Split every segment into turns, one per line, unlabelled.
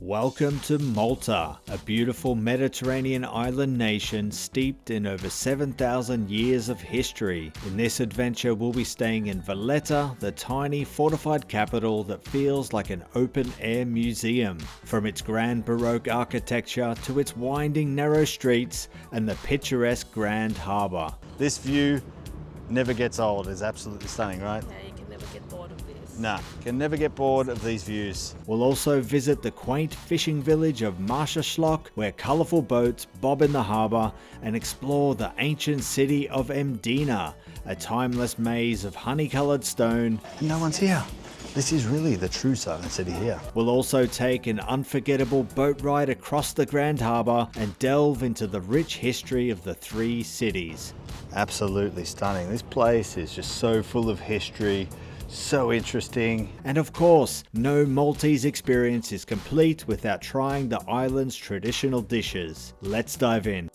Welcome to Malta, a beautiful Mediterranean island nation steeped in over 7,000 years of history. In this adventure, we'll be staying in Valletta, the tiny fortified capital that feels like an open-air museum. From its grand Baroque architecture to its winding narrow streets and the picturesque Grand Harbour.
This view never gets old. It's absolutely stunning, right?
Yeah, you can never get bored of this.
Nah, can never get bored of these views.
We'll also visit the quaint fishing village of Marsaxlokk, where colourful boats bob in the harbour, and explore the ancient city of Mdina, a timeless maze of honey-coloured stone.
No one's here. This is really the true silent city here.
We'll also take an unforgettable boat ride across the Grand Harbour and delve into the rich history of the three cities.
Absolutely stunning. This place is just so full of history. So interesting.
And of course, no Maltese experience is complete without trying the island's traditional dishes. Let's dive in.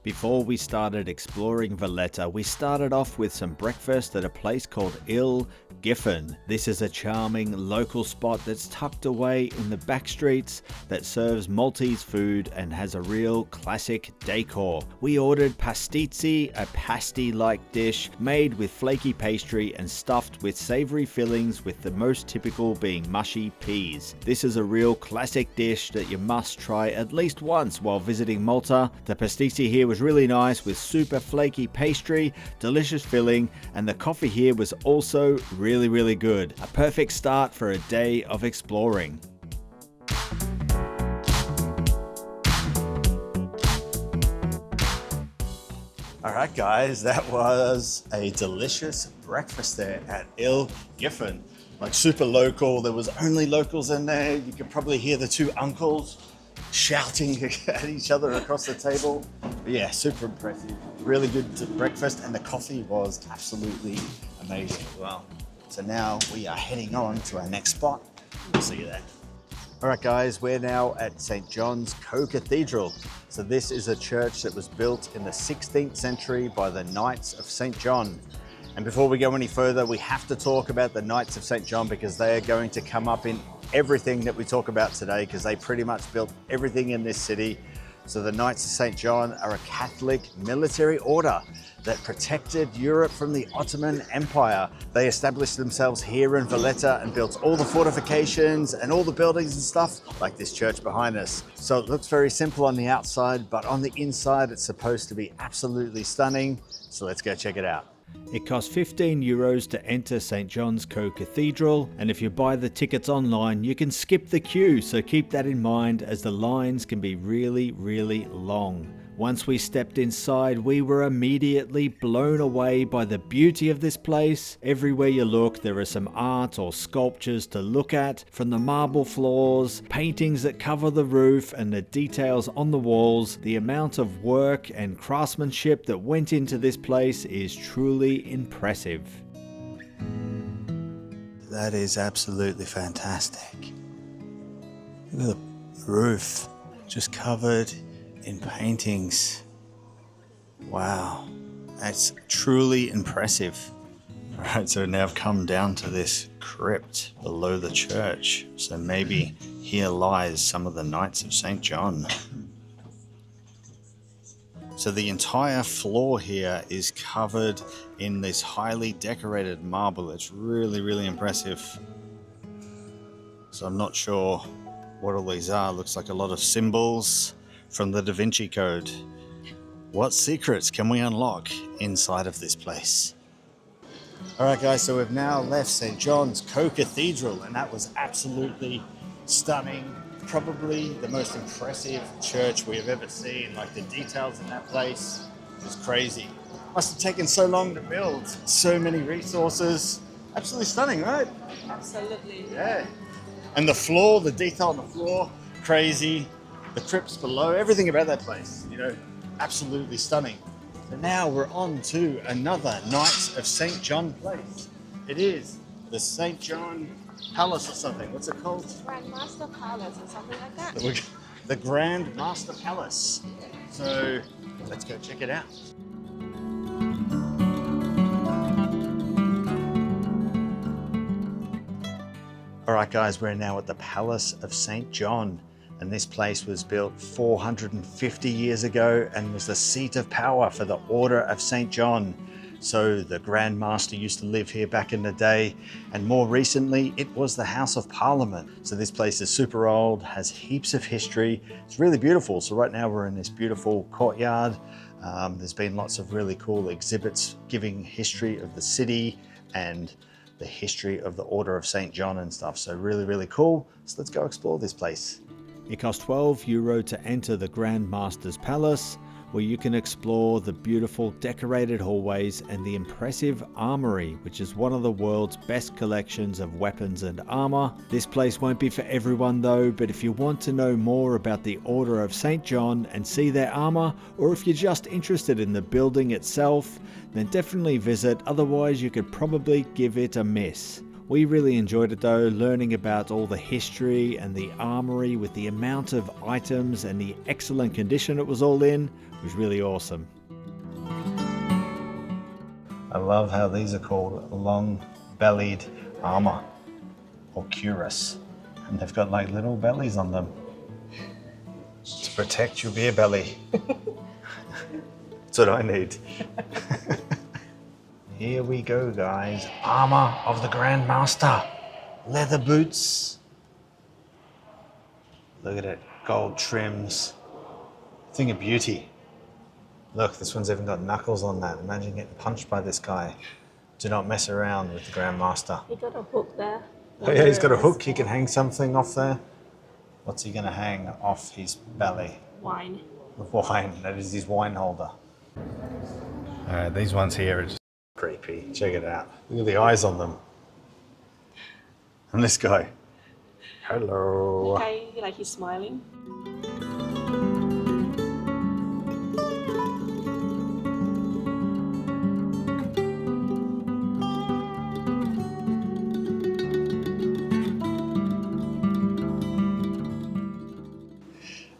Before we started exploring Valletta, we started off with some breakfast at a place called Il Giffen. This is a charming local spot that's tucked away in the back streets that serves Maltese food and has a real classic decor. We ordered pastizi, a pasty-like dish made with flaky pastry and stuffed with savoury fillings, with the most typical being mushy peas. This is a real classic dish that you must try at least once while visiting Malta. The pastizi here was really nice with super flaky pastry, delicious filling, and the coffee here was also really good. A perfect start for a day of exploring.
Alright guys, that was a delicious breakfast there at Il Giffen. Like super local, there was only locals in there. You could probably hear the two uncles shouting at each other across the table. But yeah, super impressive. Really good breakfast, and the coffee was absolutely amazing as well. So now we are heading on to our next spot. We'll see you there. All right guys, we're now at St. John's Co-Cathedral. So this is a church that was built in the 16th century by the Knights of St. John. And before we go any further, we have to talk about the Knights of St. John, because they are going to come up in everything that we talk about today, because they pretty much built everything in this city. So the Knights of St. John are a Catholic military order that protected Europe from the Ottoman Empire. They established themselves here in Valletta and built all the fortifications and all the buildings and stuff, like this church behind us. So it looks very simple on the outside, but on the inside it's supposed to be absolutely stunning. So let's go check it out.
It costs €15 to enter St. John's Co-Cathedral, and if you buy the tickets online, you can skip the queue, so keep that in mind, as the lines can be really long. Once we stepped inside, we were immediately blown away by the beauty of this place. Everywhere you look, there are some art or sculptures to look at, from the marble floors, paintings that cover the roof, and the details on the walls. The amount of work and craftsmanship that went into this place is truly impressive.
That is absolutely fantastic. Look at the roof, just covered in paintings. Wow, that's truly impressive. All right, so now I've come down to this crypt below the church. So maybe here lies some of the Knights of St. John. So the entire floor here is covered in this highly decorated marble. It's really impressive. So I'm not sure what all these are. Looks like a lot of symbols from the Da Vinci Code. What secrets can we unlock inside of this place? All right guys, so we've now left St. John's Co-Cathedral, and that was absolutely stunning. Probably the most impressive church we have ever seen. Like, the details in that place was crazy. Must have taken so long to build. So many resources. Absolutely stunning, right?
Absolutely.
Yeah. And the floor, the detail on the floor, crazy. The crypts below, everything about that place, you know, absolutely stunning. So now we're on to another Knights of St. John place. It is the St. John Palace or something. What's it called?
Grand Master Palace or something like that.
The Grand Master Palace. So let's go check it out. All right, guys, we're now at the Palace of St. John, and this place was built 450 years ago and was the seat of power for the Order of St. John. So the Grand Master used to live here back in the day, and more recently, it was the House of Parliament. So this place is super old, has heaps of history. It's really beautiful. So right now we're in this beautiful courtyard. There's been lots of really cool exhibits giving history of the city and the history of the Order of St. John and stuff. So really, really cool. So let's go explore this place.
It costs €12 to enter the Grand Master's Palace, where you can explore the beautiful decorated hallways and the impressive armory, which is one of the world's best collections of weapons and armor. This place won't be for everyone though, but if you want to know more about the Order of St. John and see their armor, or if you're just interested in the building itself, then definitely visit, otherwise you could probably give it a miss. We really enjoyed it though, learning about all the history and the armory with the amount of items and the excellent condition it was all in. It was really awesome.
I love how these are called long-bellied armor, or cuirass. And they've got like little bellies on them to protect your beer belly. That's what I need. Here we go, guys. Armor of the Grand Master. Leather boots. Look at it. Gold trims. Thing of beauty. Look, this one's even got knuckles on that. Imagine getting punched by this guy. Do not mess around with the Grand Master.
He got a hook there.
Oh yeah, he's got a hook. He can hang something off there. What's he going to hang off his belly?
Wine.
Wine. That is his wine holder. These ones here are just creepy. Check it out. Look at the eyes on them. And this guy. Hello.
Okay, like he's smiling.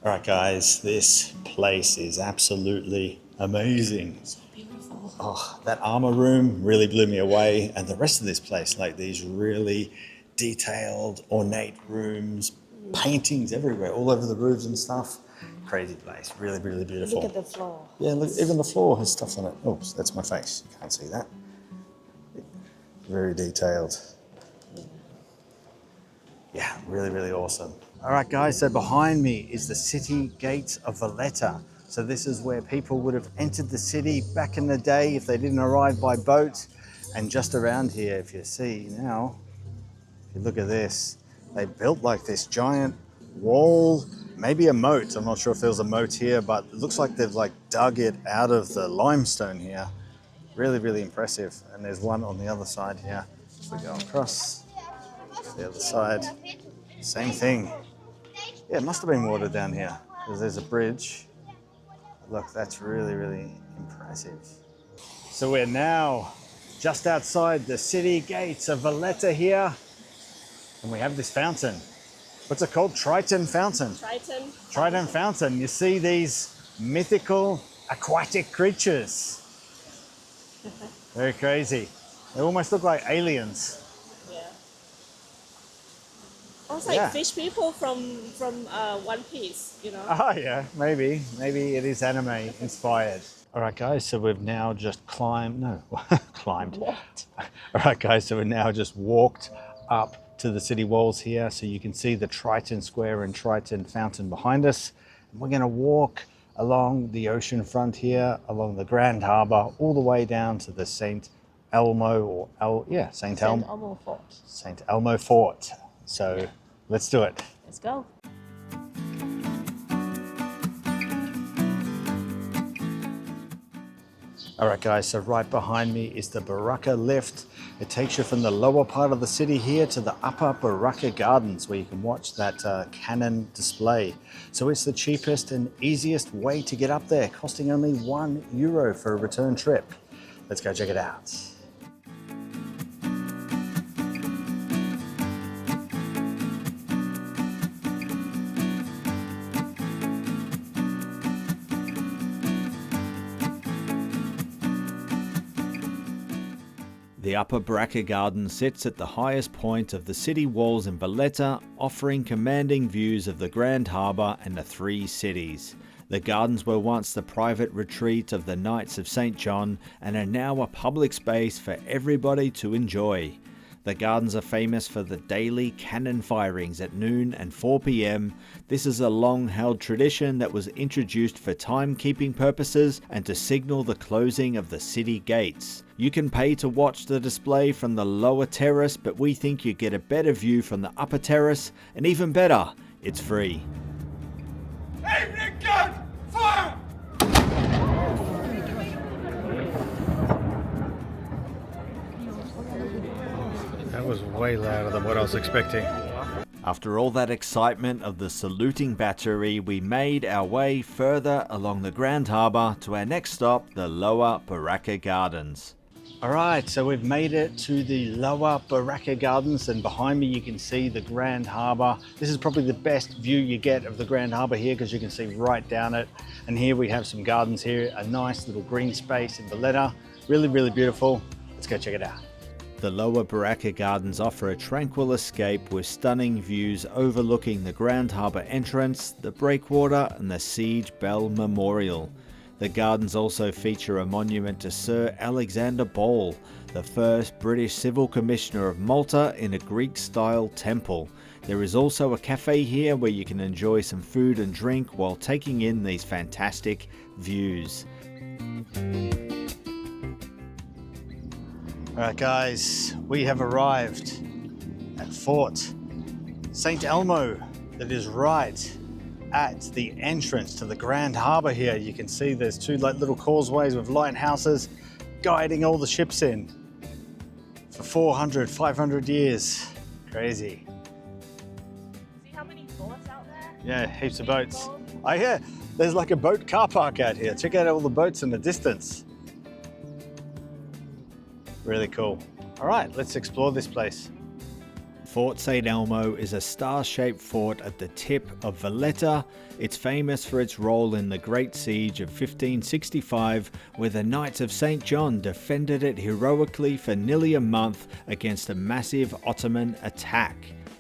All right, guys, this place is absolutely amazing.
So beautiful.
Oh, that armor room really blew me away. And the rest of this place, like these really detailed, ornate rooms, paintings everywhere, all over the roofs and stuff. Crazy place, really, really beautiful.
Look at the floor.
Yeah, look, even the floor has stuff on it. Oops, that's my face. You can't see that. Very detailed. Yeah, really, really awesome. All right, guys, so behind me is the city gates of Valletta. So this is where people would have entered the city back in the day if they didn't arrive by boat. And just around here, if you see now, if you look at this, they built like this giant wall, maybe a moat. I'm not sure if there was a moat here, but it looks like they've like dug it out of the limestone here. Really, really impressive. And there's one on the other side here. If we go across to the other side, same thing. Yeah, it must have been water down here because there's a bridge. Look, that's really, really impressive. So we're now just outside the city gates of Valletta here. And we have this fountain. What's it called? Triton Fountain.
Triton.
Triton Fountain. You see these mythical aquatic creatures. Very crazy. They almost look like aliens.
Yeah. Almost like
Yeah.
fish people from One Piece, you know.
Oh yeah, maybe it is anime inspired. All right, guys, so we've now just climbed.
What?
All right, guys, so we've now just walked up to the city walls here, so you can see the Triton Square and Triton Fountain behind us. And we're going to walk along the ocean front here, along the Grand Harbour, all the way down to the St. Elmo
St. Elmo Fort.
St. Elmo Fort. So let's do it.
Let's go.
All right, guys, so right behind me is the Barrakka lift. It takes you from the lower part of the city here to the upper Barrakka Gardens, where you can watch that cannon display. So it's the cheapest and easiest way to get up there, costing only €1 for a return trip. Let's go check it out.
The Upper Barrakka Garden sits at the highest point of the city walls in Valletta, offering commanding views of the Grand Harbour and the three cities. The gardens were once the private retreat of the Knights of St. John and are now a public space for everybody to enjoy. The gardens are famous for the daily cannon firings at noon and 4 p.m. This is a long-held tradition that was introduced for timekeeping purposes and to signal the closing of the city gates. You can pay to watch the display from the lower terrace, but we think you get a better view from the upper terrace, and even better, it's free.
Evening gun! Fire!
That was way louder than what I was expecting.
After all that excitement of the saluting battery, we made our way further along the Grand Harbour to our next stop, the Lower Barrakka Gardens.
Alright, so we've made it to the Lower Barrakka Gardens, and behind me you can see the Grand Harbour. This is probably the best view you get of the Grand Harbour here because you can see right down it. And here we have some gardens here, a nice little green space in Valletta. Really, really beautiful. Let's go check it out.
The Lower Barrakka Gardens offer a tranquil escape with stunning views overlooking the Grand Harbour entrance, the breakwater and the Siege Bell Memorial. The gardens also feature a monument to Sir Alexander Ball, the first British Civil Commissioner of Malta, in a Greek-style temple. There is also a cafe here where you can enjoy some food and drink while taking in these fantastic views.
Alright guys, we have arrived at Fort St. Elmo, that is right at the entrance to the Grand Harbour here. You can see there's two little causeways with lighthouses guiding all the ships in for 400, 500 years. Crazy.
See how many boats out there?
Yeah, heaps of boats. Oh yeah, there's like a boat car park out here. Check out all the boats in the distance. Really cool. All right, let's explore this place.
Fort St. Elmo is a star-shaped fort at the tip of Valletta. It's famous for its role in the Great Siege of 1565, where the Knights of St. John defended it heroically for nearly a month against a massive Ottoman attack.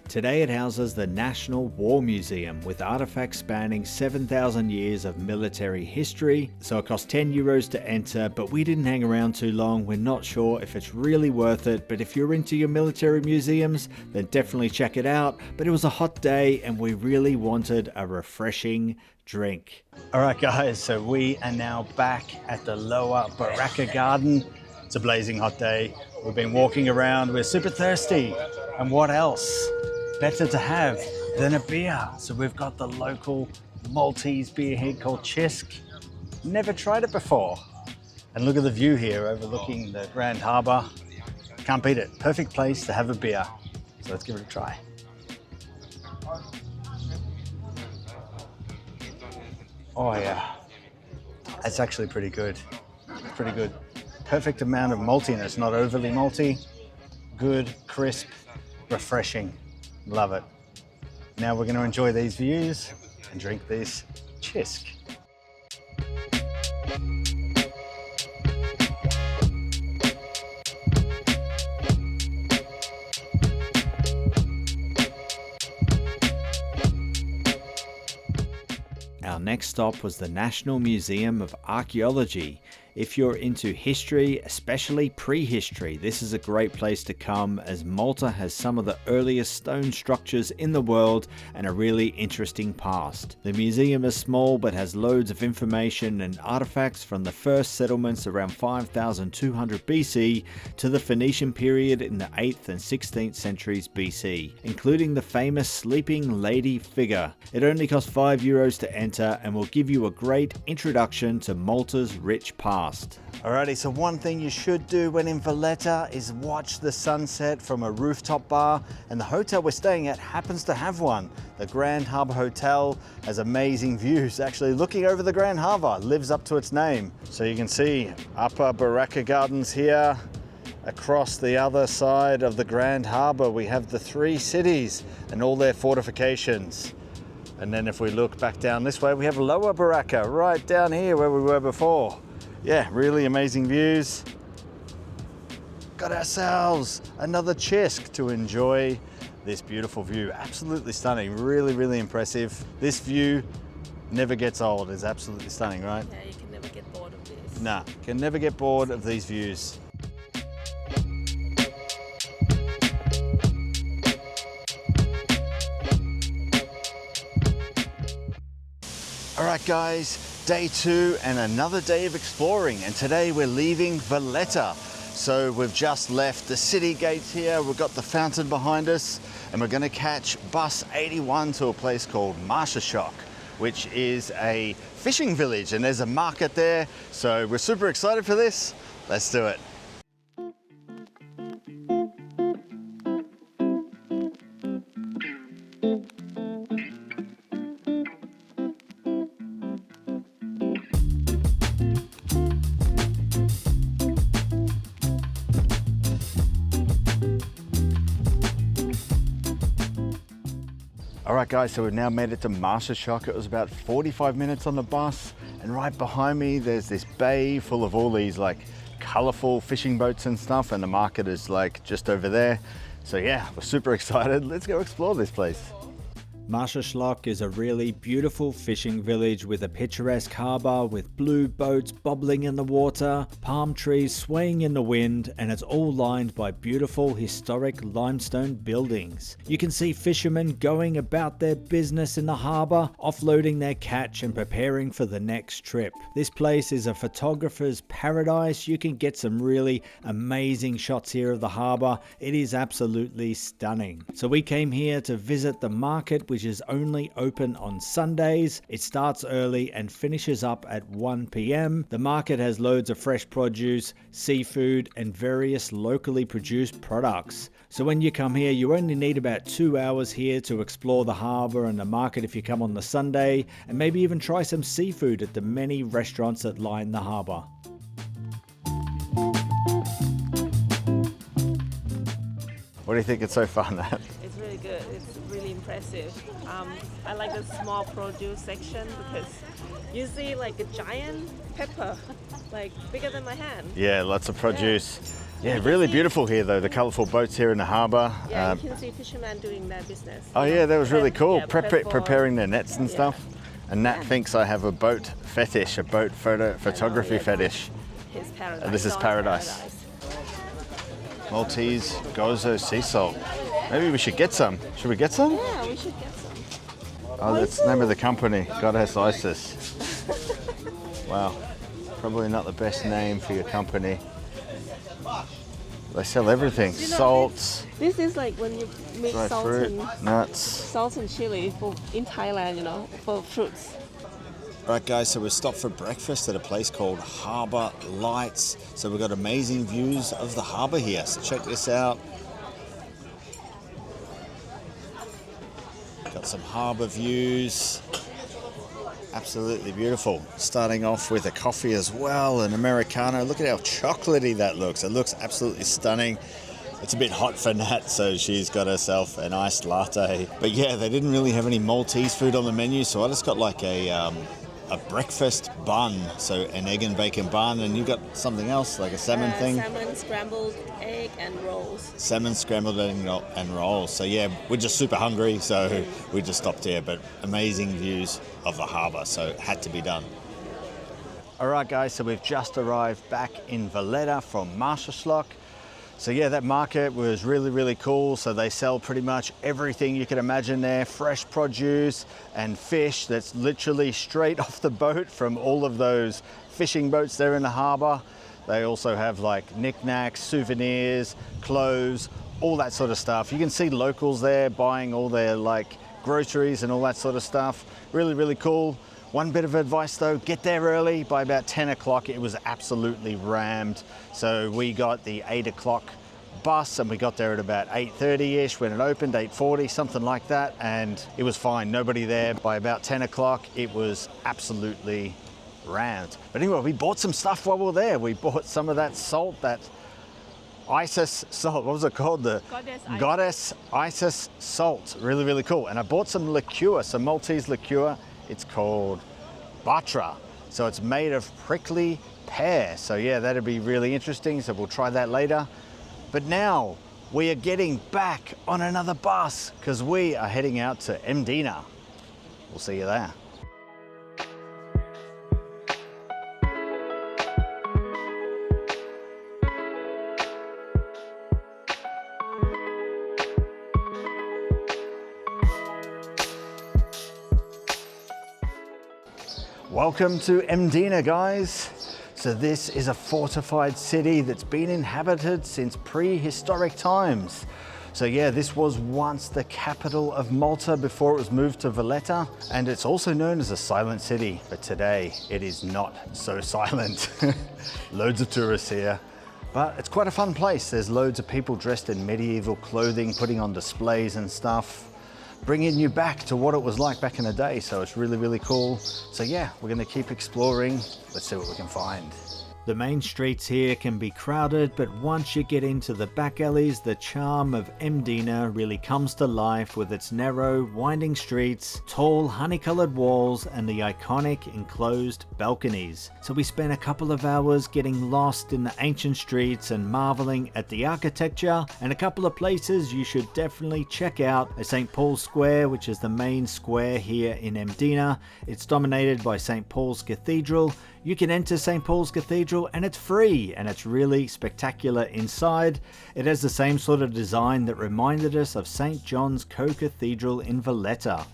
Today it houses the National War Museum with artifacts spanning 7,000 years of military history. So it costs €10 to enter, but we didn't hang around too long. We're not sure if it's really worth it, but if you're into your military museums, then definitely check it out. But it was a hot day and we really wanted a refreshing drink.
All right guys, so we are now back at the Lower Barrakka Garden. It's a blazing hot day. We've been walking around, we're super thirsty. And what else better to have than a beer? So we've got the local Maltese beer here called Chisk. Never tried it before. And look at the view here overlooking the Grand Harbour. Can't beat it. Perfect place to have a beer. So let's give it a try. Oh yeah, that's actually pretty good. Pretty good. Perfect amount of maltiness, not overly malty. Good, crisp, refreshing. Love it. Now we're going to enjoy these views and drink this Chisk.
Our next stop was the National Museum of Archaeology. If you're into history, especially prehistory, this is a great place to come as Malta has some of the earliest stone structures in the world and a really interesting past. The museum is small but has loads of information and artifacts from the first settlements around 5200 BC to the Phoenician period in the 8th and 16th centuries BC, including the famous sleeping lady figure. It only costs €5 to enter and will give you a great introduction to Malta's rich past.
Alrighty, so one thing you should do when in Valletta is watch the sunset from a rooftop bar, and the hotel we're staying at happens to have one. The Grand Harbour Hotel has amazing views, actually looking over the Grand Harbour, lives up to its name. So you can see Upper Barrakka Gardens here. Across the other side of the Grand Harbour we have the three cities and all their fortifications. And then if we look back down this way we have Lower Barrakka right down here where we were before. Yeah, really amazing views. got ourselves another chisk to enjoy this beautiful view. Absolutely stunning, really, really impressive. This view never gets old. It's absolutely stunning, right?
Yeah, you can never get bored of this.
Nah, can never get bored of these views. All right, guys, day 2 and another day of exploring. And today we're leaving Valletta. So we've just left the city gates here. We've got the fountain behind us, and we're gonna catch bus 81 to a place called Marsaxlokk, which is a fishing village, and there's a market there. So we're super excited for this. Let's do it. All right, guys, so we've now made it to Marsaxlokk. It was about 45 minutes on the bus, and right behind me there's this bay full of all these like colorful fishing boats and stuff, and the market is like just over there. So yeah, we're super excited. Let's go explore this place.
Marsaxlokk is a really beautiful fishing village with a picturesque harbour with blue boats bobbling in the water, palm trees swaying in the wind, and it's all lined by beautiful historic limestone buildings. You can see fishermen going about their business in the harbour, offloading their catch and preparing for the next trip. This place is a photographer's paradise. You can get some really amazing shots here of the harbour. It is absolutely stunning. So we came here to visit the market, which is only open on Sundays. It starts early and finishes up at 1 p.m. The market has loads of fresh produce, seafood, and various locally produced products. So when you come here, you only need about 2 hours here to explore the harbour and the market if you come on the Sunday, and maybe even try some seafood at the many restaurants that line the harbour.
What do you think? It's so fun, that?
It's really good. It's really impressive. I like the small produce section because you see like a giant pepper, like bigger than my hand.
Yeah, lots of produce. Yeah, really beautiful here though, the colourful boats here in the harbour.
Yeah, you can see fishermen doing their business.
Oh yeah, that was really cool.
Yeah, prep for-
Preparing their nets and
Yeah.
stuff. And Nat thinks I have a boat fetish, a boat photography
yes.
fetish.
His paradise.
And this is
Dawn's
paradise. Maltese Gozo sea salt. Maybe we should get some. Should we get some?
Yeah, we should get some.
Oh, that's the name of the company, Goddess Isis. Wow, probably not the best name for your company. They sell everything,
You know,
salts,
This is like when you make
dried
salt
fruit,
and
nuts.
chili in Thailand, for fruits.
Right guys, so we've stopped for breakfast at a place called Harbour Lights. So we've got amazing views of the harbour here. So check this out. Got some harbour views. Absolutely beautiful. Starting off with a coffee as well, an Americano. Look at how chocolatey that looks. It looks absolutely stunning. It's a bit hot for Nat, so she's got herself an iced latte. But yeah, they didn't really have any Maltese food on the menu, so I just got like a breakfast bun, so an egg and bacon bun, and you got something else, like a salmon thing?
Salmon, scrambled egg, and rolls.
Salmon, scrambled egg, and rolls. So yeah, we're just super hungry, so we just stopped here, but amazing views of the harbour, so it had to be done. All right, guys, so we've just arrived back in Valletta from Marsaxlokk. So yeah, that market was really, really cool. So they sell pretty much everything you can imagine there, fresh produce and fish that's literally straight off the boat from all of those fishing boats there in the harbour. They also have like knickknacks, souvenirs, clothes, all that sort of stuff. You can see locals there buying all their like groceries and all that sort of stuff. Really, really cool. One bit of advice though, get there early. By about 10 o'clock, it was absolutely rammed. So we got the 8 o'clock bus and we got there at about 8:30ish when it opened, 8:40, something like that. And it was fine, nobody there. By about 10 o'clock, it was absolutely rammed. But anyway, we bought some stuff while we were there. We bought some of that salt, that Isis salt. What was it called? The Goddess Isis salt. Really, really cool. And I bought some liqueur, some Maltese liqueur. It's called Batra. So it's made of prickly pear. So yeah, that'd be really interesting. So we'll try that later.
But now we are getting back on another bus because we are heading out to Mdina. We'll see you there. Welcome to Mdina, guys. So this is a fortified city that's been inhabited since prehistoric times. So yeah, this was once the capital of Malta before it was moved to Valletta, and it's also known as a silent city, but today it is not so silent. Loads of tourists here, but it's quite a fun place. There's loads of people dressed in medieval clothing, putting on displays and stuff, bringing you back to what it was like back in the day. So it's really, really cool. So yeah, we're gonna keep exploring. Let's see what we can find. The main streets here can be crowded, but once you get into the back alleys, the charm of Mdina really comes to life with its narrow, winding streets, tall, honey-colored walls, and the iconic enclosed balconies. So we spent a couple of hours getting lost in the ancient streets and marveling at the architecture, and a couple of places you should definitely check out are St. Paul's Square, which is the main square here in Mdina. It's dominated by St. Paul's Cathedral. You can enter St. Paul's Cathedral and it's free, and it's really spectacular inside. It has the same sort of design that reminded us of St. John's Co-Cathedral in Valletta.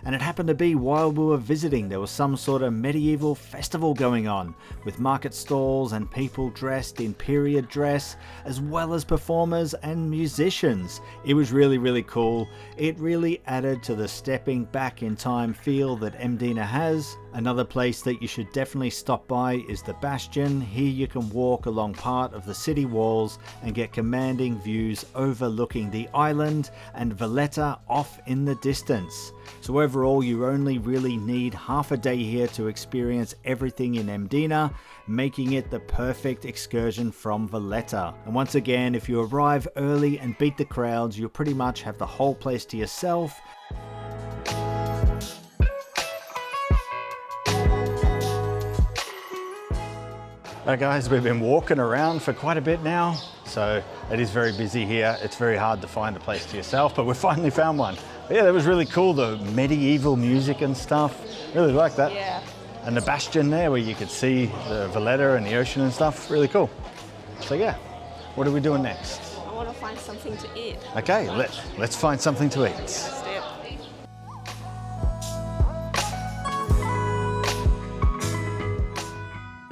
And it happened to be while we were visiting, there was some sort of medieval festival going on with market stalls and people dressed in period dress, as well as performers and musicians. It was really, really cool. It really added to the stepping back in time feel that Mdina has. Another place that you should definitely stop by is the Bastion. Here you can walk along part of the city walls and get commanding views overlooking the island and Valletta off in the distance. So overall, you only really need half a day here to experience everything in Mdina, making it the perfect excursion from Valletta. And once again, if you arrive early and beat the crowds, you'll pretty much have the whole place to yourself. Alright guys, we've been walking around for quite a bit now, so it is very busy here. It's very hard to find a place to yourself, but we finally found one. But yeah, that was really cool, the medieval music and stuff. Really like that.
Yeah.
And the Bastion there where you could see the Valletta and the ocean and stuff. Really cool. So yeah, what are we doing next?
I want to find something to eat.
Okay, let's find something to eat.
Let's do it.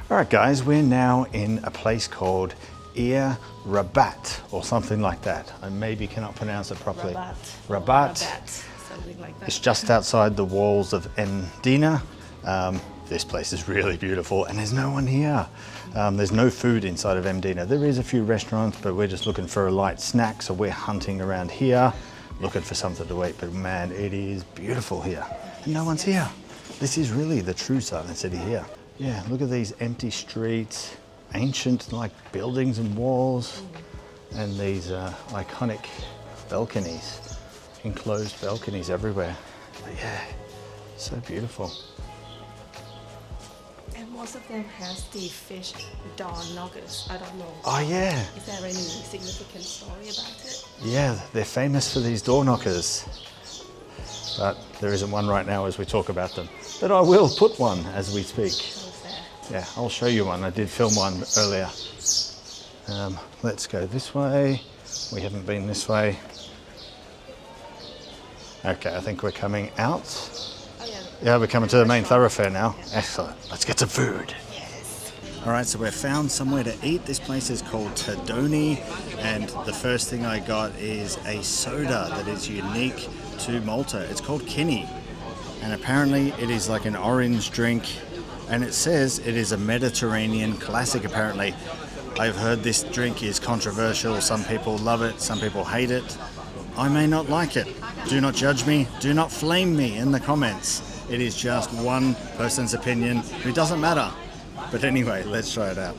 All right, guys, we're now in a place called Rabat or something like that. I maybe cannot pronounce it properly. Rabat.
Something like that.
It's just outside the walls of Mdina. This place is really beautiful and there's no one here. There's no food inside of Mdina. There is a few restaurants, but we're just looking for a light snack. So we're hunting around here, looking for something to eat. But man, it is beautiful here and no one's here. This is really the true silent city here. Yeah, look at these empty streets, ancient like buildings and walls, and these iconic balconies, enclosed balconies everywhere. But yeah, so beautiful.
And most of them has the fish door knockers. I don't know.
Oh yeah.
Is there any significant story about it?
Yeah, they're famous for these door knockers. But there isn't one right now as we talk about them. But I will put one as we speak. Yeah, I'll show you one. I did film one earlier. Let's go this way. We haven't been this way. Okay, I think we're coming out.
Oh, yeah.
Yeah, we're coming to the main thoroughfare now. Excellent. Let's get some food. Yes. All right, so we've found somewhere to eat. This place is called Tadoni, and the first thing I got is a soda that is unique to Malta. It's called Kinney, and apparently it is like an orange drink. And it says it is a Mediterranean classic, apparently. I've heard this drink is controversial. Some people love it, some people hate it. I may not like it. Do not judge me. Do not flame me in the comments. It is just one person's opinion. It doesn't matter. But anyway, let's try it out.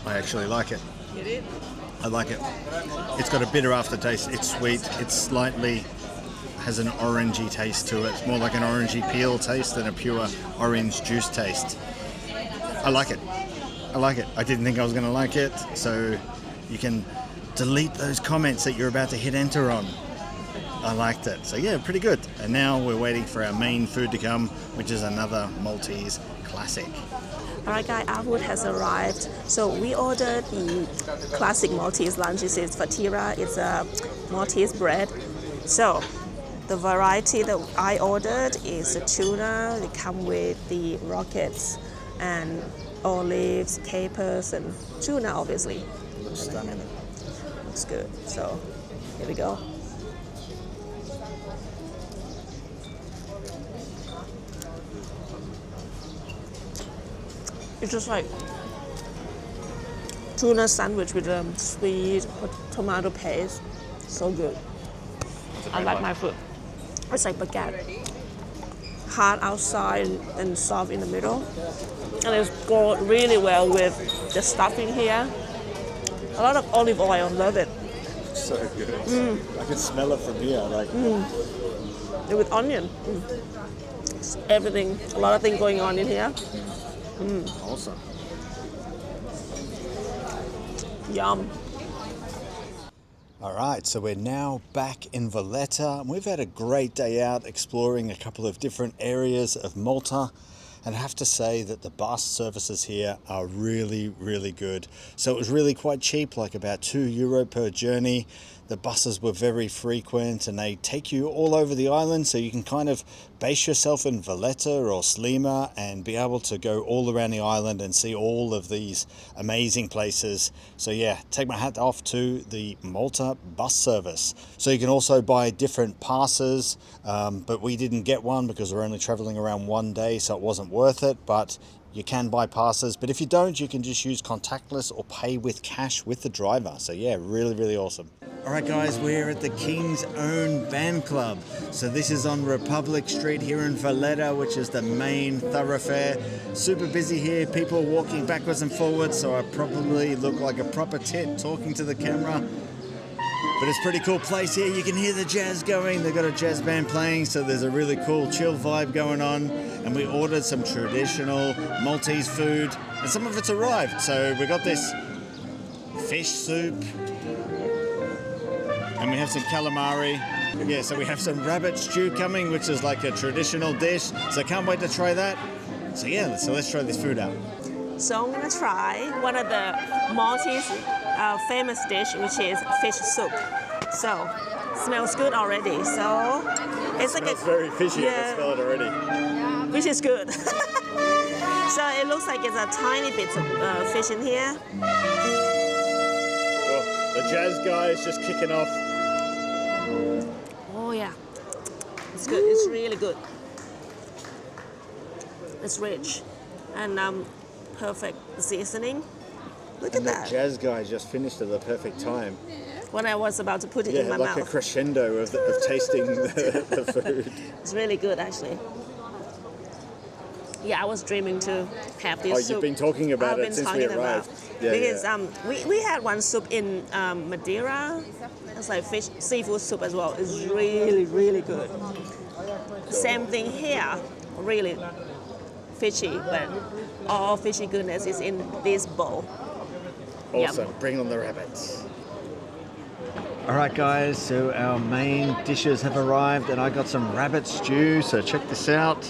I actually like it.
You did?
I like it. It's got a bitter aftertaste. It's sweet. It's slightly
has an orangey taste to it. It's more like an orangey peel taste than a pure orange juice taste. I like it. I didn't think I was going to like it, so you can delete those comments that you're about to hit enter on. I liked it. So yeah, pretty good. And now we're waiting for our main food to come, which is another Maltese classic.
Alright guys, our food has arrived. So we ordered the classic Maltese lunch. This is fatira. It's a Maltese bread. So the variety that I ordered is the tuna. They come with the rockets and olives, capers, and tuna obviously.
Looks stunning.
Looks good. So here we go. It's just like tuna sandwich with sweet tomato paste. So good. I like my food. It's like baguette. Hard outside and soft in the middle. And it's go really well with the stuffing here. A lot of olive oil, love it.
So good. I can smell it from here. Like
With onion. Everything, a lot of things going on in here.
Awesome.
Yum.
All right, so we're now back in Valletta, and we've had a great day out exploring a couple of different areas of Malta. And I have to say that the bus services here are really, really good. So it was really quite cheap, like about €2 per journey. The buses were very frequent and they take you all over the island, so you can kind of base yourself in Valletta or Slima and be able to go all around the island and see all of these amazing places. So yeah, take my hat off to the Malta bus service. So you can also buy different passes, but we didn't get one because we're only traveling around one day, so it wasn't worth it. But you can buy passes, but if you don't, you can just use contactless or pay with cash with the driver. So yeah, really, really awesome. All right, guys, we're at the King's Own Band Club. So this is on Republic Street here in Valletta, which is the main thoroughfare. Super busy here, people walking backwards and forwards, so I probably look like a proper tit talking to the camera. But it's a pretty cool place here. You can hear the jazz going. They've got a jazz band playing, so there's a really cool chill vibe going on. And we ordered some traditional Maltese food, and some of it's arrived. So we got this fish soup, and we have some calamari. Yeah, so we have some rabbit stew coming, which is like a traditional dish. So I can't wait to try that. So yeah, so let's try this food out.
So I'm gonna try one of the Maltese famous dish, which is fish soup. So smells good already. So it's like
It's very fishy. I can smell it already.
Which is good. So it looks like it's a tiny bit of fish in here.
Well, the jazz guy is just kicking off.
Oh yeah, it's good. It's really good. It's rich and perfect seasoning. Look at that.
The jazz guy just finished at the perfect time.
When I was about to put it in my
like
mouth.
a crescendo of tasting the food.
It's really good, actually. Yeah, I was dreaming to have this soup.
You've been talking about it since we arrived.
Because we had one soup in Madeira. It's like seafood soup as well. It's really, really good. Same thing here, really fishy, but all fishy goodness is in this bowl.
Awesome.
Yum.
Bring on the rabbits.
All right, guys, so our main dishes have arrived, and I got some rabbit stew, so check this out.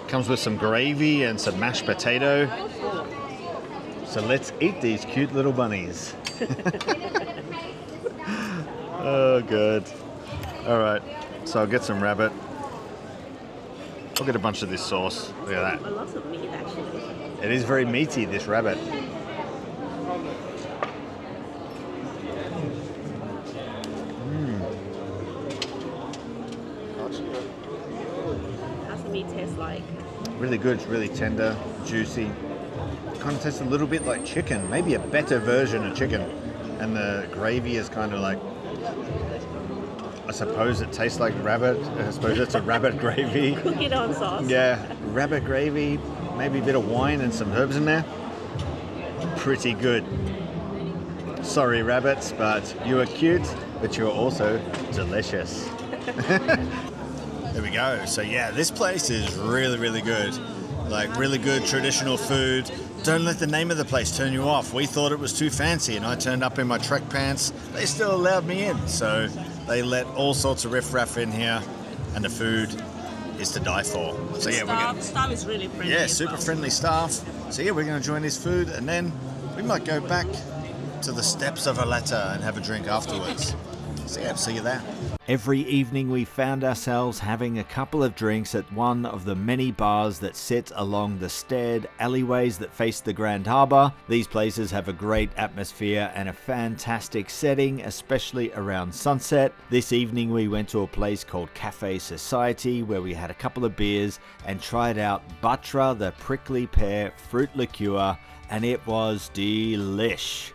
Comes with some gravy and some mashed potato. So let's eat these cute little bunnies. Oh, good. All right, so I'll get some rabbit. I'll get a bunch of this sauce. Look at that.
A lot of meat, actually.
It is very meaty, this rabbit.
How's the meat taste like?
Really good, it's really tender, juicy. Kind of tastes a little bit like chicken, maybe a better version of chicken. And the gravy is kind of like, I suppose it tastes like rabbit. I suppose it's a rabbit gravy.
Cook it on sauce.
Yeah, rabbit gravy, maybe a bit of wine and some herbs in there. Pretty good. Sorry, rabbits, but you are cute, but you are also delicious.
There we go. So yeah, this place is really, really good. Like really good traditional food. Don't let the name of the place turn you off. We thought it was too fancy and I turned up in my Trek pants. They still allowed me in. So they let all sorts of riffraff in here and the food is to die for. So yeah,
Staff is really friendly.
yeah,
as
super
well.
friendly staff. So yeah, we're going to join this food and then we might go back to the steps of Valletta and have a drink afterwards. So yeah, see you there.
Every evening we found ourselves having a couple of drinks at one of the many bars that sit along the staired alleyways that face the Grand Harbour. These places have a great atmosphere and a fantastic setting, especially around sunset. This evening we went to a place called Cafe Society where we had a couple of beers and tried out Batra, the prickly pear fruit liqueur, and it was delish.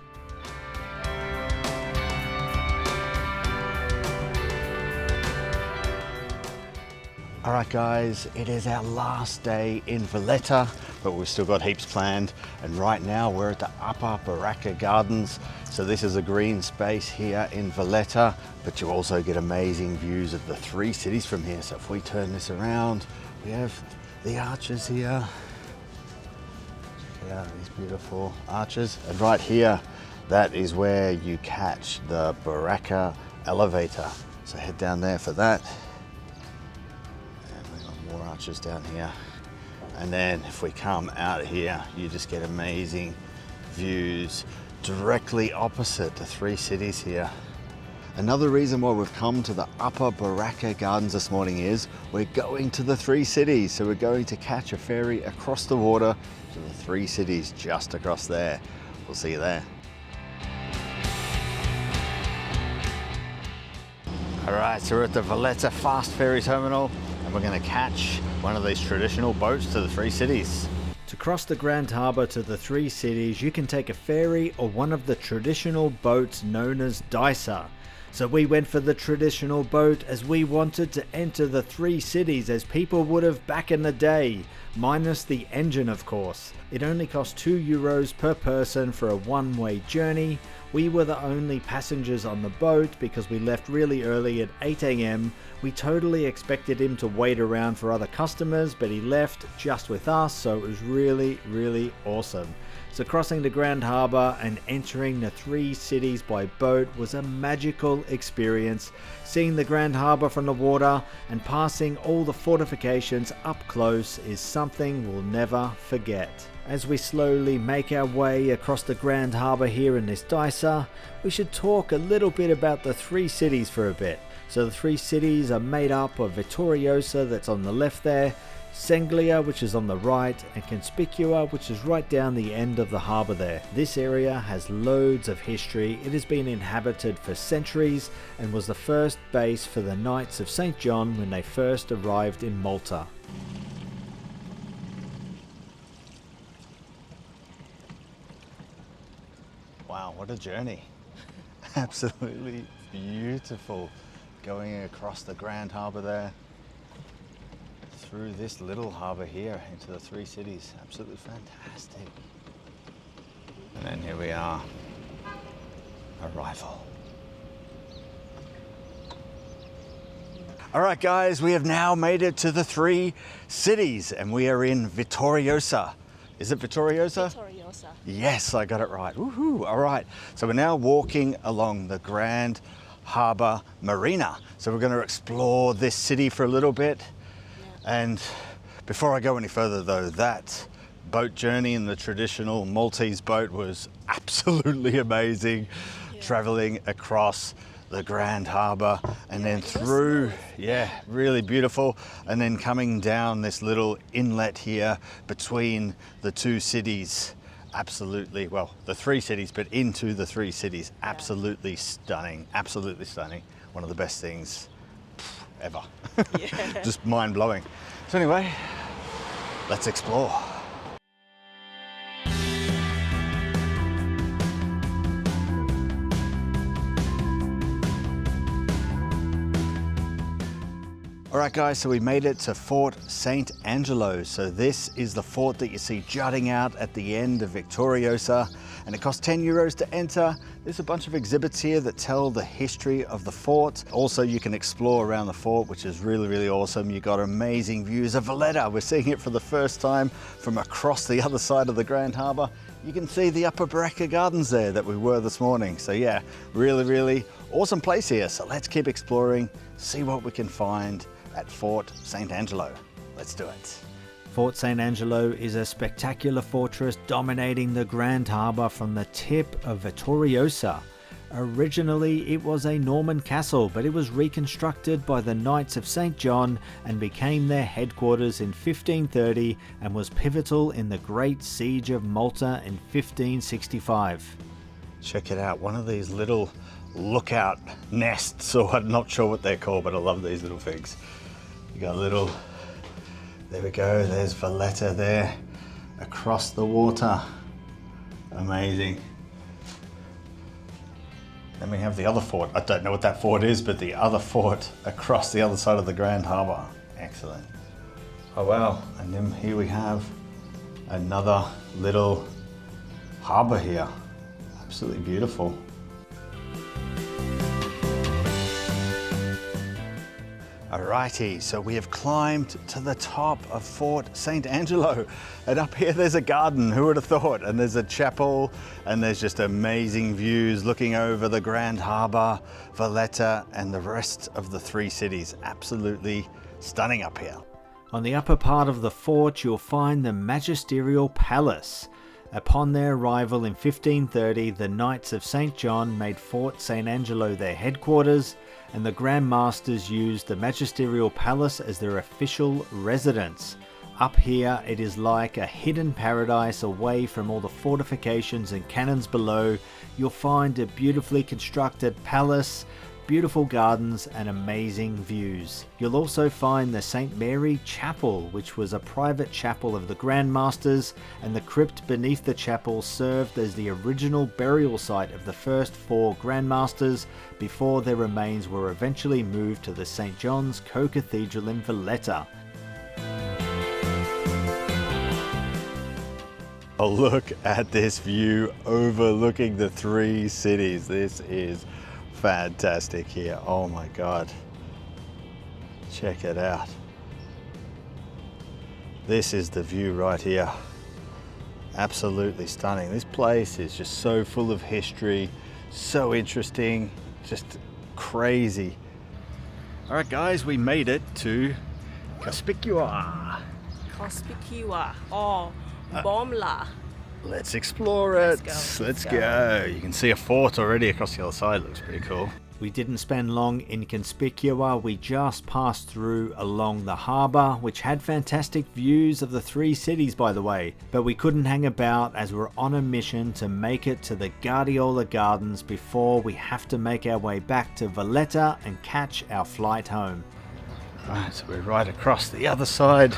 Alright guys, it is our last day in Valletta, but we've still got heaps planned. And right now we're at the Upper Barrakka Gardens. So this is a green space here in Valletta, but you also get amazing views of the three cities from here. So if we turn this around, we have the arches here. Check out these beautiful arches. And right here, that is where you catch the Barrakka elevator. So head down there for that. More arches down here, and then if we come out here you just get amazing views directly opposite the three cities here. Another reason why we've come to the Upper Barrakka Gardens this morning is we're going to the three cities, so we're going to catch a ferry across the water to the three cities just across there. We'll see you there. Alright, so we're at the Valletta Fast Ferry Terminal and we're going to catch one of these traditional boats to the three cities.
To cross the Grand Harbour to the three cities, you can take a ferry or one of the traditional boats known as Dicer. So we went for the traditional boat as we wanted to enter the three cities as people would have back in the day, minus the engine of course. It only cost €2 per person for a one-way journey. We were the only passengers on the boat because we left really early at 8 AM. We totally expected him to wait around for other customers, but he left just with us, so it was really, really awesome. So crossing the Grand Harbour and entering the three cities by boat was a magical experience. Seeing the Grand Harbour from the water and passing all the fortifications up close is something we'll never forget. As we slowly make our way across the Grand Harbour here in this Dicer, we should talk a little bit about the three cities for a bit. So the three cities are made up of Vittoriosa, that's on the left there, Senglia, which is on the right, and Conspicua, which is right down the end of the harbour there. This area has loads of history. It has been inhabited for centuries and was the first base for the Knights of St. John when they first arrived in Malta.
Wow, what a journey. Absolutely beautiful. Going across the Grand Harbour there, through this little harbour here into the three cities. Absolutely fantastic. And then here we are, arrival. All right guys, we have now made it to the three cities and we are in Vittoriosa. Is it Vittoriosa?
Vittoriosa.
Yes, I got it right. Woohoo! All right, so we're now walking along the Grand Harbour Marina. So we're going to explore this city for a little bit. Yeah. And before I go any further though, that boat journey in the traditional Maltese boat was absolutely amazing. Yeah. Traveling across the Grand Harbour and then through, really beautiful, and then coming down this little inlet here between the two cities. Absolutely, well, the three cities, but into the three cities. Absolutely stunning, absolutely stunning. One of the best things ever. Yeah. Just mind-blowing. So anyway, let's explore. All right, guys, so we made it to Fort St. Angelo. So this is the fort that you see jutting out at the end of Victoriosa, and it costs 10 euros to enter. There's a bunch of exhibits here that tell the history of the fort. Also, you can explore around the fort, which is really, really awesome. You got amazing views of Valletta. We're seeing it for the first time from across the other side of the Grand Harbour. You can see the upper Barrakka gardens there that we were this morning. So yeah, really, really awesome place here. So let's keep exploring, see what we can find at Fort St. Angelo. Let's do it.
Fort St. Angelo is a spectacular fortress dominating the Grand Harbour from the tip of Vittoriosa. Originally it was a Norman castle, but it was reconstructed by the Knights of St. John and became their headquarters in 1530 and was pivotal in the Great Siege of Malta in 1565.
Check it out, one of these little lookout nests, or I'm not sure what they're called, but I love these little things. You got a little, there we go, there's Valletta there across the water. Amazing. Then we have the other fort. I don't know what that fort is, but the other fort across the other side of the Grand Harbour. Excellent. Oh wow, and then here we have another little harbour here. Absolutely beautiful. Alrighty, so we have climbed to the top of Fort St. Angelo, and up here there's a garden, who would have thought? And there's a chapel, and there's just amazing views looking over the Grand Harbour, Valletta, and the rest of the three cities. Absolutely stunning up here.
On the upper part of the fort you'll find the magisterial palace. Upon their arrival in 1530, the Knights of St. John made Fort St. Angelo their headquarters, and the Grand Masters used the magisterial palace as their official residence. Up here it is like a hidden paradise away from all the fortifications and cannons below. You'll find a beautifully constructed palace, beautiful gardens and amazing views. You'll also find the St. Mary Chapel, which was a private chapel of the Grand Masters, and the crypt beneath the chapel served as the original burial site of the first 4 Grand Masters before their remains were eventually moved to the St. John's Co-Cathedral in Valletta.
Oh, look at this view overlooking the 3 cities. This is fantastic here. Oh my God. Check it out. This is the view right here. Absolutely stunning. This place is just so full of history, so interesting, just crazy. All right, guys, we made it to Conspicuous.
Conspicuous or Bomla.
Let's explore it.
Let's go.
You can see a fort already across the other side. Looks pretty cool.
We didn't spend long in Conspicuous, we just passed through along the harbour, which had fantastic views of the 3 cities by the way, but we couldn't hang about as we're on a mission to make it to the Guardiola Gardens before we have to make our way back to Valletta and catch our flight home.
Right, so we're right across the other side,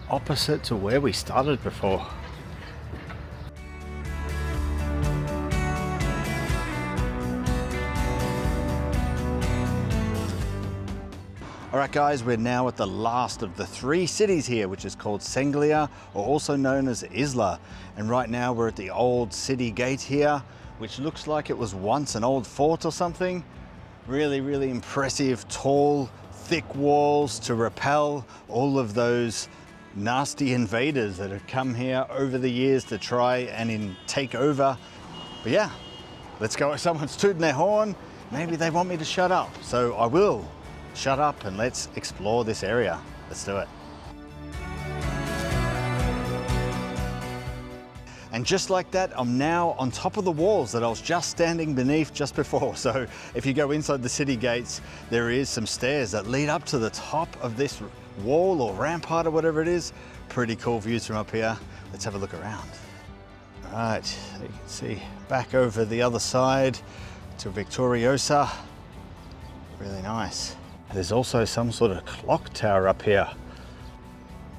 opposite to where we started before. All right, guys, we're now at the last of the 3 cities here, which is called Senglia, or also known as Isla. And right now we're at the old city gate here, which looks like it was once an old fort or something. Really, really impressive, tall, thick walls to repel all of those nasty invaders that have come here over the years to try and take over. But yeah, let's go. Someone's tooting their horn. Maybe they want me to shut up, so I will. Shut up and let's explore this area. Let's do it. And just like that, I'm now on top of the walls that I was just standing beneath just before. So if you go inside the city gates, there is some stairs that lead up to the top of this wall or rampart or whatever it is. Pretty cool views from up here. Let's have a look around. All right, you can see back over the other side to Victoriosa. Really nice. There's also some sort of clock tower up here.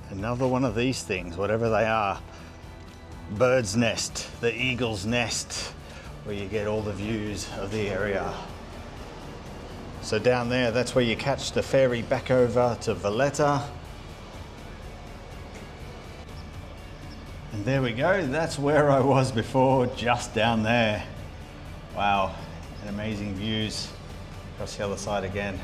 Another one of these things, whatever they are. Bird's nest, the eagle's nest, where you get all the views of the area. So down there, that's where you catch the ferry back over to Valletta. And there we go, that's where I was before, just down there. Wow, and amazing views across the other side again.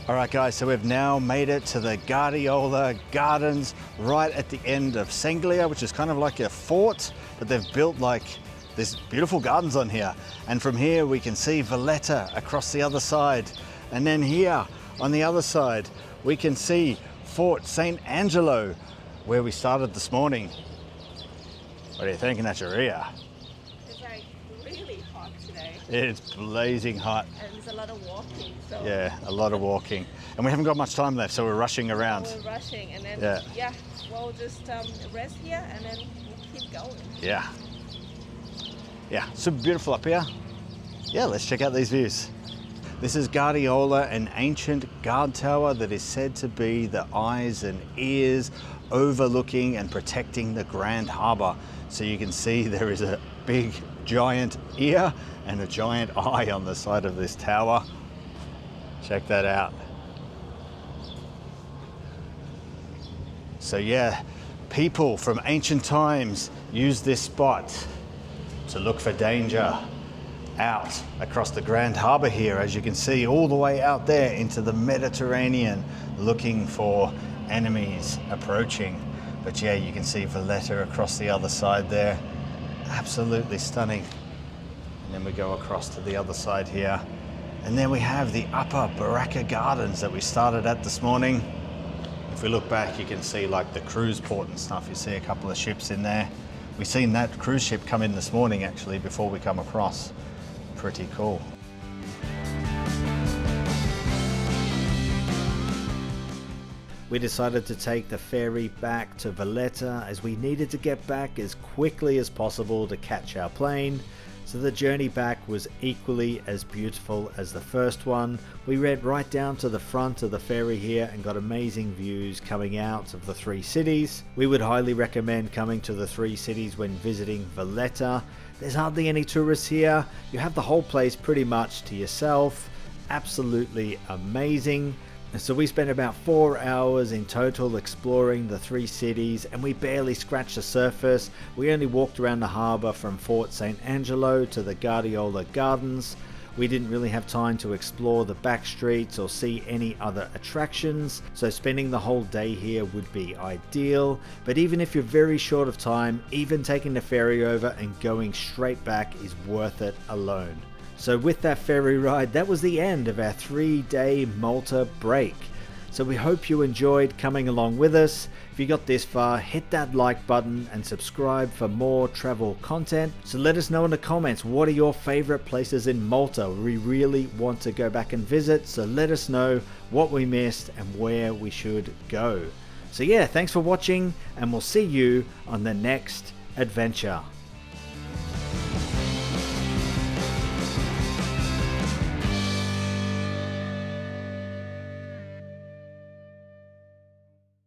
All right guys, so we've now made it to the Guardiola Gardens right at the end of Sanglia, which is kind of like a fort, but they've built like this beautiful gardens on here. And from here we can see Valletta across the other side. And then here on the other side, we can see Fort St. Angelo, where we started this morning. What are you thinking, Nacharia?
It's like really hot today.
It's blazing hot.
And there's a lot of walking. So
Yeah, a lot of walking. And we haven't got much time left, so we're rushing around.
we're rushing, and then
Yeah.
we'll just rest here, and then we'll keep going.
Yeah. Yeah, super beautiful up here. Yeah, let's check out these views. This is Guardiola, an ancient guard tower that is said to be the eyes and ears overlooking and protecting the Grand Harbour. So you can see there is a big giant ear and a giant eye on the side of this tower. Check that out. So yeah, people from ancient times used this spot to look for danger out across the Grand Harbour here, as you can see, all the way out there into the Mediterranean, looking for enemies approaching. But yeah, you can see Valletta across the other side there. Absolutely stunning. And then we go across to the other side here. And then we have the upper Barrakka Gardens that we started at this morning. If we look back, you can see like the cruise port and stuff. You see a couple of ships in there. We've seen that cruise ship come in this morning actually before we come across. Pretty cool.
We decided to take the ferry back to Valletta as we needed to get back as quickly as possible to catch our plane. So the journey back was equally as beautiful as the first one. We went right down to the front of the ferry here and got amazing views coming out of the three cities. We would highly recommend coming to the three cities when visiting Valletta. There's hardly any tourists here. You have the whole place pretty much to yourself. Absolutely amazing. And so we spent about 4 hours in total exploring the three cities, and we barely scratched the surface. We only walked around the harbour from Fort St. Angelo to the Guardiola Gardens. We didn't really have time to explore the back streets or see any other attractions, so spending the whole day here would be ideal. But even if you're very short of time, even taking the ferry over and going straight back is worth it alone. So with that ferry ride, that was the end of our 3-day Malta break. So we hope you enjoyed coming along with us. If you got this far, hit that like button and subscribe for more travel content. So let us know in the comments, what are your favorite places in Malta? We really want to go back and visit, so let us know what we missed and where we should go. So yeah, thanks for watching, and we'll see you on the next adventure.